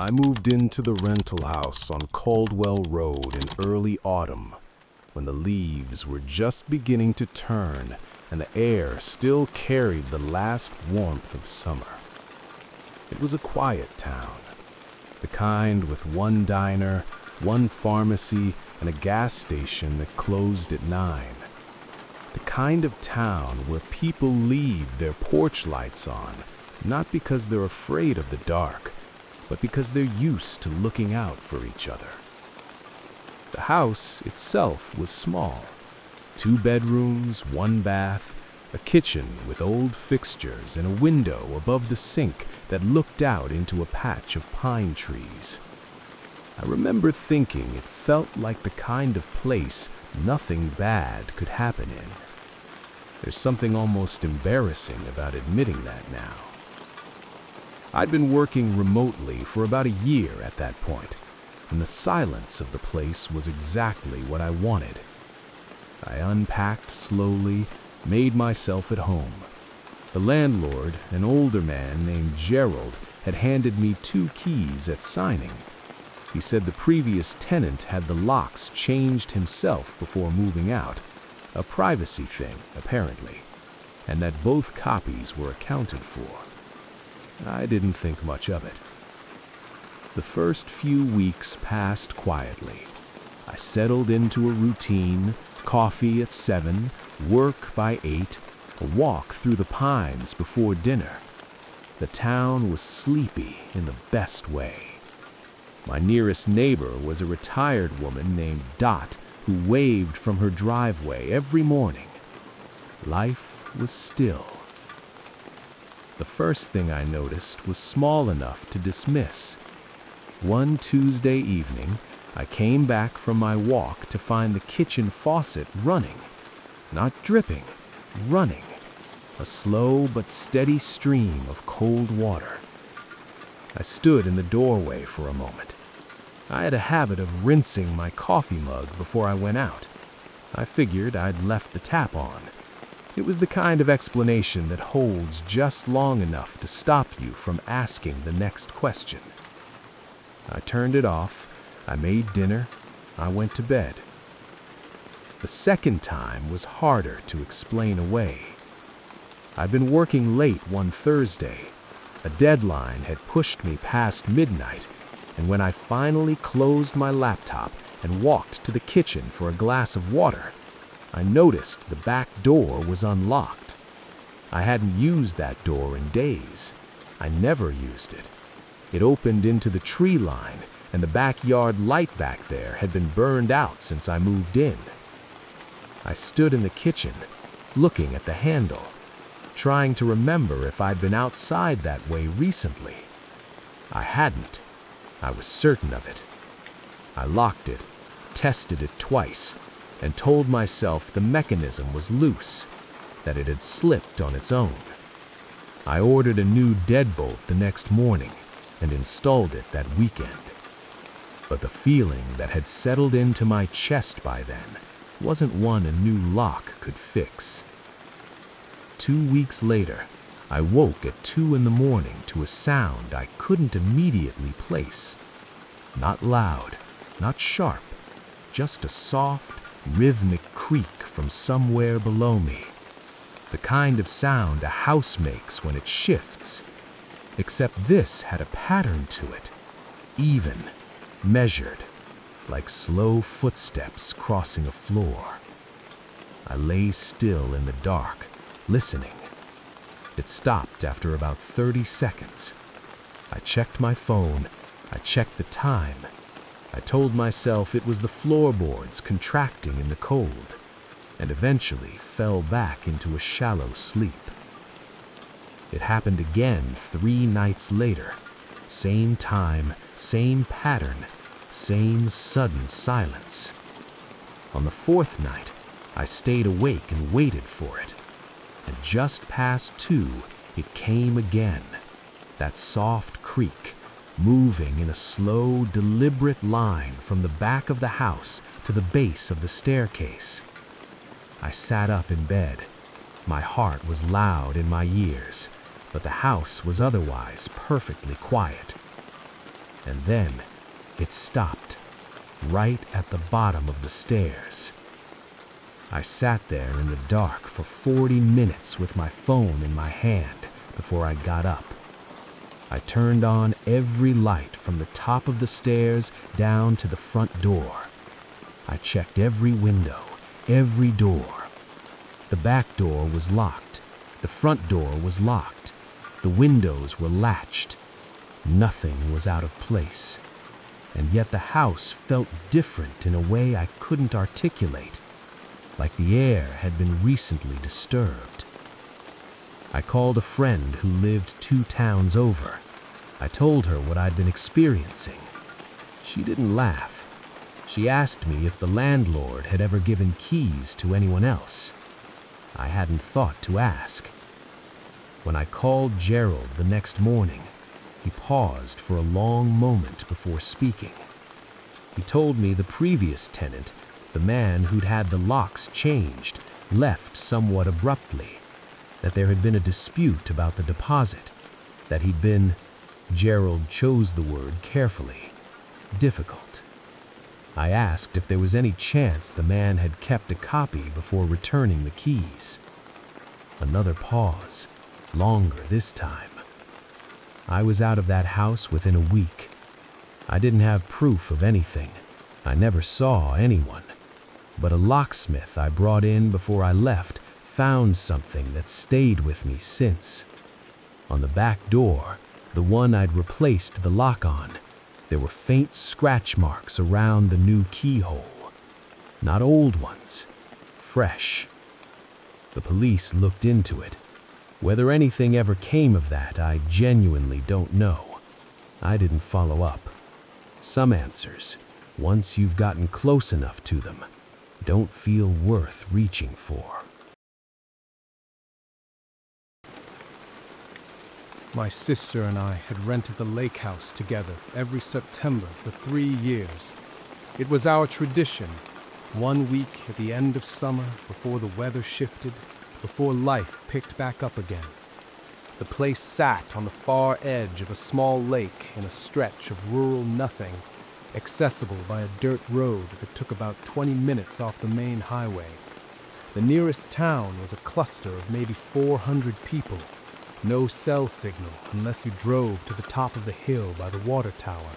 I moved into the rental house on Caldwell Road in early autumn, when the leaves were just beginning to turn and the air still carried the last warmth of summer. It was a quiet town, the kind with one diner, one pharmacy, and a gas station that closed at 9. The kind of town where people leave their porch lights on, not because they're afraid of the dark, but because they're used to looking out for each other. The house itself was small. 2 bedrooms, 1 bath, a kitchen with old fixtures and a window above the sink that looked out into a patch of pine trees. I remember thinking it felt like the kind of place nothing bad could happen in. There's something almost embarrassing about admitting that now. I'd been working remotely for about a year at that point, and the silence of the place was exactly what I wanted. I unpacked slowly, made myself at home. The landlord, an older man named Gerald, had handed me 2 keys at signing. He said the previous tenant had the locks changed himself before moving out, a privacy thing, apparently, and that both copies were accounted for. I didn't think much of it. The first few weeks passed quietly. I settled into a routine: coffee at 7, work by 8, a walk through the pines before dinner. The town was sleepy in the best way. My nearest neighbor was a retired woman named Dot, who waved from her driveway every morning. Life was still. The first thing I noticed was small enough to dismiss. One Tuesday evening, I came back from my walk to find the kitchen faucet running. Not dripping, running. A slow but steady stream of cold water. I stood in the doorway for a moment. I had a habit of rinsing my coffee mug before I went out. I figured I'd left the tap on. It was the kind of explanation that holds just long enough to stop you from asking the next question. I turned it off, I made dinner, I went to bed. The second time was harder to explain away. I'd been working late one Thursday. A deadline had pushed me past midnight, and when I finally closed my laptop and walked to the kitchen for a glass of water, I noticed the back door was unlocked. I hadn't used that door in days. I never used it. It opened into the tree line, and the backyard light back there had been burned out since I moved in. I stood in the kitchen, looking at the handle, trying to remember if I'd been outside that way recently. I hadn't. I was certain of it. I locked it, tested it twice, and told myself the mechanism was loose, that it had slipped on its own. I ordered a new deadbolt the next morning and installed it that weekend. But the feeling that had settled into my chest by then wasn't one a new lock could fix. 2 weeks later, I woke at 2 in the morning to a sound I couldn't immediately place. Not loud, not sharp, just a soft, rhythmic creak from somewhere below me. The kind of sound a house makes when it shifts. Except this had a pattern to it, even, measured, like slow footsteps crossing a floor. I lay still in the dark, listening. It stopped after about 30 seconds. I checked my phone. I checked the time. I told myself it was the floorboards contracting in the cold, and eventually fell back into a shallow sleep. It happened again 3 nights later. Same time, same pattern, same sudden silence. On the 4th night, I stayed awake and waited for it. And just past 2, it came again. That soft creak, moving in a slow, deliberate line from the back of the house to the base of the staircase. I sat up in bed. My heart was loud in my ears, but the house was otherwise perfectly quiet. And then it stopped, right at the bottom of the stairs. I sat there in the dark for 40 minutes with my phone in my hand before I got up. I turned on every light from the top of the stairs down to the front door. I checked every window, every door. The back door was locked. The front door was locked. The windows were latched. Nothing was out of place. And yet the house felt different in a way I couldn't articulate, like the air had been recently disturbed. I called a friend who lived 2 towns over. I told her what I'd been experiencing. She didn't laugh. She asked me if the landlord had ever given keys to anyone else. I hadn't thought to ask. When I called Gerald the next morning, he paused for a long moment before speaking. He told me the previous tenant, the man who'd had the locks changed, left somewhat abruptly, that there had been a dispute about the deposit, that he'd been, Gerald chose the word carefully, difficult. I asked if there was any chance the man had kept a copy before returning the keys. Another pause, longer this time. I was out of that house within a week. I didn't have proof of anything. I never saw anyone. But a locksmith I brought in before I left found something that stayed with me since. On the back door, the one I'd replaced the lock on, there were faint scratch marks around the new keyhole. Not old ones, fresh. The police looked into it. Whether anything ever came of that, I genuinely don't know. I didn't follow up. Some answers, once you've gotten close enough to them, don't feel worth reaching for. My sister and I had rented the lake house together every September for 3 years. It was our tradition, 1 week at the end of summer before the weather shifted, before life picked back up again. The place sat on the far edge of a small lake in a stretch of rural nothing, accessible by a dirt road that took about 20 minutes off the main highway. The nearest town was a cluster of maybe 400 people. No cell signal unless you drove to the top of the hill by the water tower.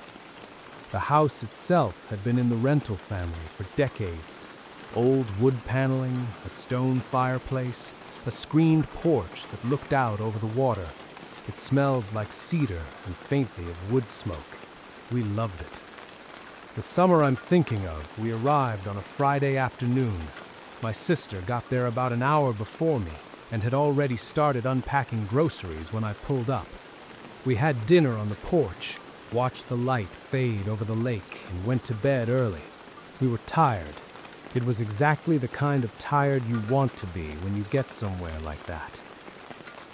The house itself had been in the rental family for decades. Old wood paneling, a stone fireplace, a screened porch that looked out over the water. It smelled like cedar and faintly of wood smoke. We loved it. The summer I'm thinking of, we arrived on a Friday afternoon. My sister got there about an hour before me and had already started unpacking groceries when I pulled up. We had dinner on the porch, watched the light fade over the lake, and went to bed early. We were tired. It was exactly the kind of tired you want to be when you get somewhere like that.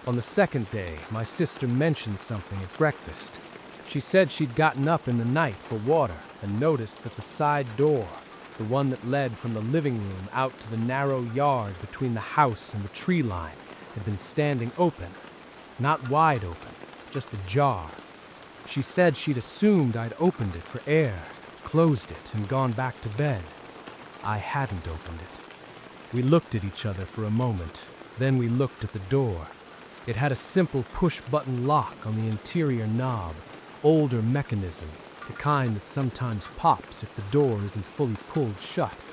On the second day, my sister mentioned something at breakfast. She said she'd gotten up in the night for water and noticed that the side door, the one that led from the living room out to the narrow yard between the house and the tree line, had been standing open. Not wide open, just ajar. She said she'd assumed I'd opened it for air, closed it, and gone back to bed. I hadn't opened it. We looked at each other for a moment, then we looked at the door. It had a simple push-button lock on the interior knob, older mechanism, the kind that sometimes pops if the door isn't fully pulled shut.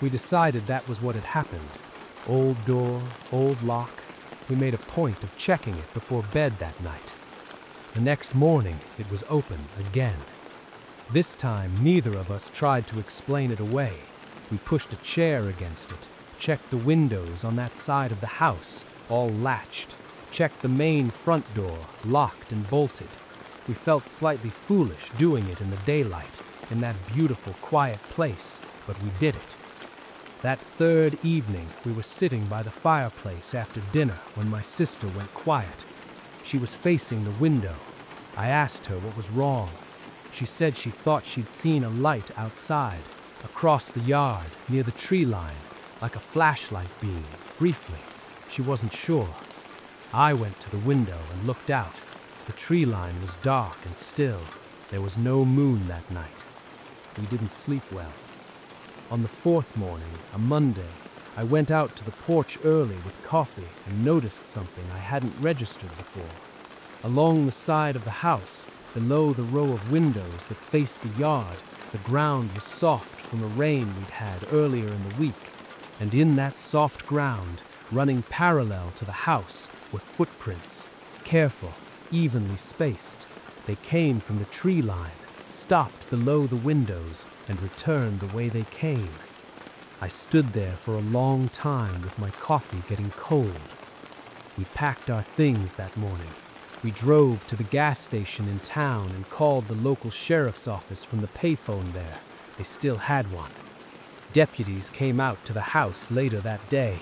We decided that was what had happened. Old door, old lock. We made a point of checking it before bed that night. The next morning, it was open again. This time, neither of us tried to explain it away. We pushed a chair against it, checked the windows on that side of the house, all latched, checked the main front door, locked and bolted. We felt slightly foolish doing it in the daylight, in that beautiful, quiet place, but we did it. That third evening, we were sitting by the fireplace after dinner when my sister went quiet. She was facing the window. I asked her what was wrong. She said she thought she'd seen a light outside, across the yard, near the tree line, like a flashlight beam, briefly. She wasn't sure. I went to the window and looked out. The tree line was dark and still. There was no moon that night. We didn't sleep well. On the fourth morning, a Monday, I went out to the porch early with coffee and noticed something I hadn't registered before. Along the side of the house, below the row of windows that faced the yard, the ground was soft from a rain we'd had earlier in the week, and in that soft ground, running parallel to the house, were footprints, careful, evenly spaced. They came from the tree line, stopped below the windows, and returned the way they came. I stood there for a long time with my coffee getting cold. We packed our things that morning. We drove to the gas station in town and called the local sheriff's office from the payphone there. They still had one. Deputies came out to the house later that day.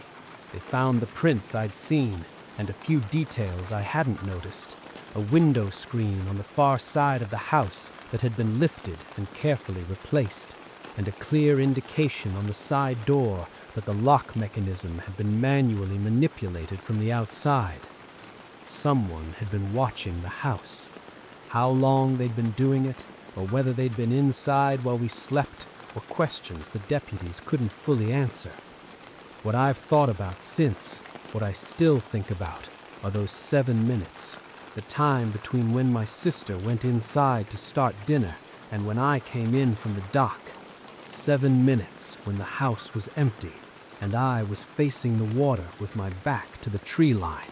They found the prints I'd seen and a few details I hadn't noticed. A window screen on the far side of the house that had been lifted and carefully replaced, and a clear indication on the side door that the lock mechanism had been manually manipulated from the outside. Someone had been watching the house. How long they'd been doing it, or whether they'd been inside while we slept, were questions the deputies couldn't fully answer. What I've thought about since, what I still think about, are those 7 minutes, the time between when my sister went inside to start dinner and when I came in from the dock. 7 minutes when the house was empty and I was facing the water with my back to the tree line.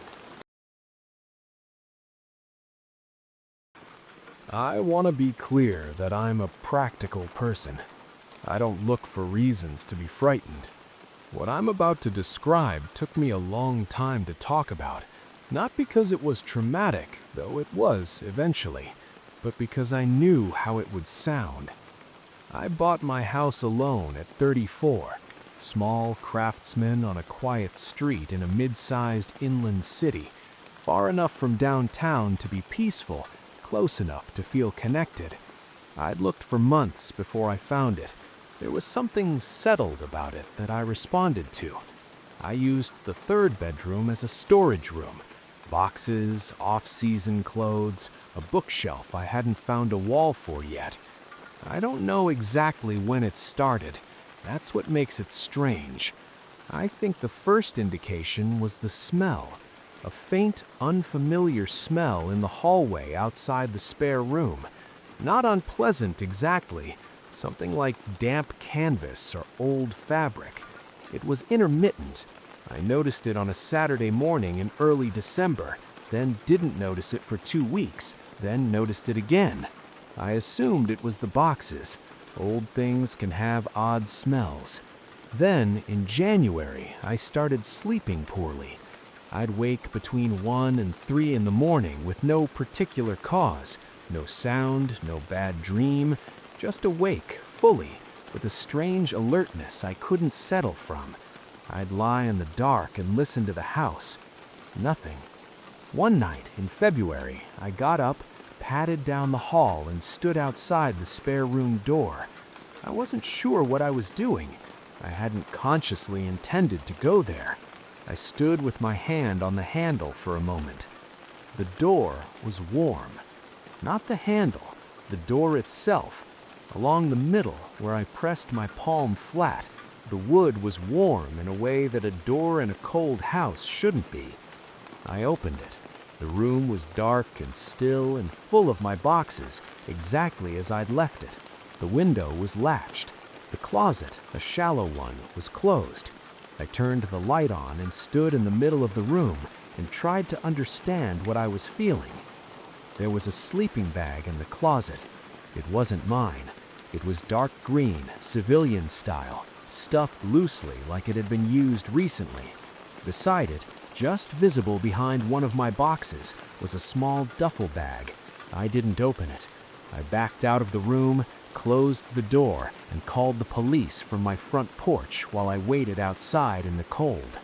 I want to be clear that I'm a practical person. I don't look for reasons to be frightened. What I'm about to describe took me a long time to talk about, not because it was traumatic, though it was eventually, but because I knew how it would sound. I bought my house alone at 34, small craftsman on a quiet street in a mid-sized inland city, far enough from downtown to be peaceful, close enough to feel connected. I'd looked for months before I found it. There was something settled about it that I responded to. I used the third bedroom as a storage room. Boxes, off-season clothes, a bookshelf I hadn't found a wall for yet. I don't know exactly when it started. That's what makes it strange. I think the first indication was the smell. A faint, unfamiliar smell in the hallway outside the spare room. Not unpleasant exactly. Something like damp canvas or old fabric. It was intermittent. I noticed it on a Saturday morning in early December, then didn't notice it for 2 weeks, then noticed it again. I assumed it was the boxes. Old things can have odd smells. Then, in January, I started sleeping poorly. I'd wake between 1 and 3 in the morning with no particular cause, no sound, no bad dream, just awake, fully, with a strange alertness I couldn't settle from. I'd lie in the dark and listen to the house. Nothing. One night, in February, I got up, padded down the hall, and stood outside the spare room door. I wasn't sure what I was doing. I hadn't consciously intended to go there. I stood with my hand on the handle for a moment. The door was warm. Not the handle, the door itself. Along the middle, where I pressed my palm flat, the wood was warm in a way that a door in a cold house shouldn't be. I opened it. The room was dark and still and full of my boxes, exactly as I'd left it. The window was latched. The closet, a shallow one, was closed. I turned the light on and stood in the middle of the room and tried to understand what I was feeling. There was a sleeping bag in the closet. It wasn't mine. It was dark green, civilian style, stuffed loosely like it had been used recently. Beside it, just visible behind one of my boxes, was a small duffel bag. I didn't open it. I backed out of the room, closed the door, and called the police from my front porch while I waited outside in the cold.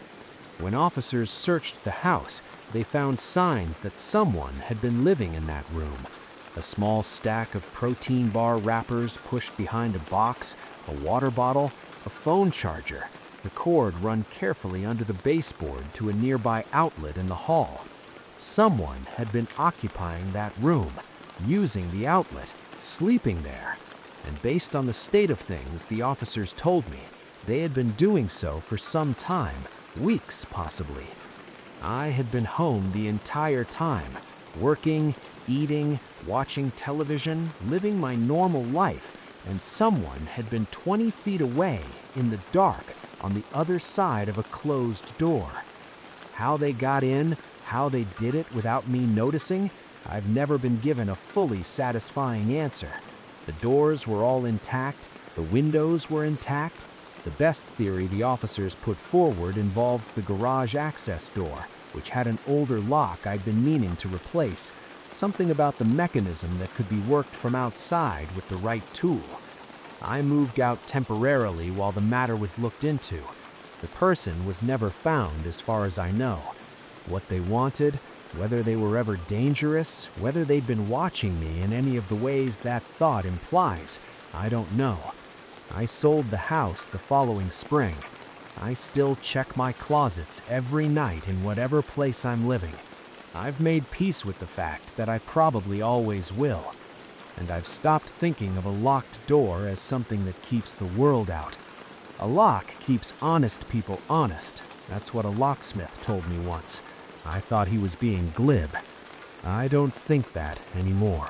When officers searched the house, they found signs that someone had been living in that room. A small stack of protein bar wrappers pushed behind a box, a water bottle, a phone charger, the cord run carefully under the baseboard to a nearby outlet in the hall. Someone had been occupying that room, using the outlet. sleeping there, and based on the state of things, the officers told me they had been doing so for some time, weeks possibly. I had been home the entire time, working, eating, watching television, living my normal life, and someone had been 20 feet away in the dark on the other side of a closed door. How they got in, how they did it without me noticing, I've never been given a fully satisfying answer. The doors were all intact, the windows were intact. The best theory the officers put forward involved the garage access door, which had an older lock I'd been meaning to replace. Something about the mechanism that could be worked from outside with the right tool. I moved out temporarily while the matter was looked into. The person was never found as far as I know. What they wanted, whether they were ever dangerous, whether they'd been watching me in any of the ways that thought implies, I don't know. I sold the house the following spring. I still check my closets every night in whatever place I'm living. I've made peace with the fact that I probably always will. And I've stopped thinking of a locked door as something that keeps the world out. A lock keeps honest people honest. That's what a locksmith told me once. I thought he was being glib. I don't think that anymore.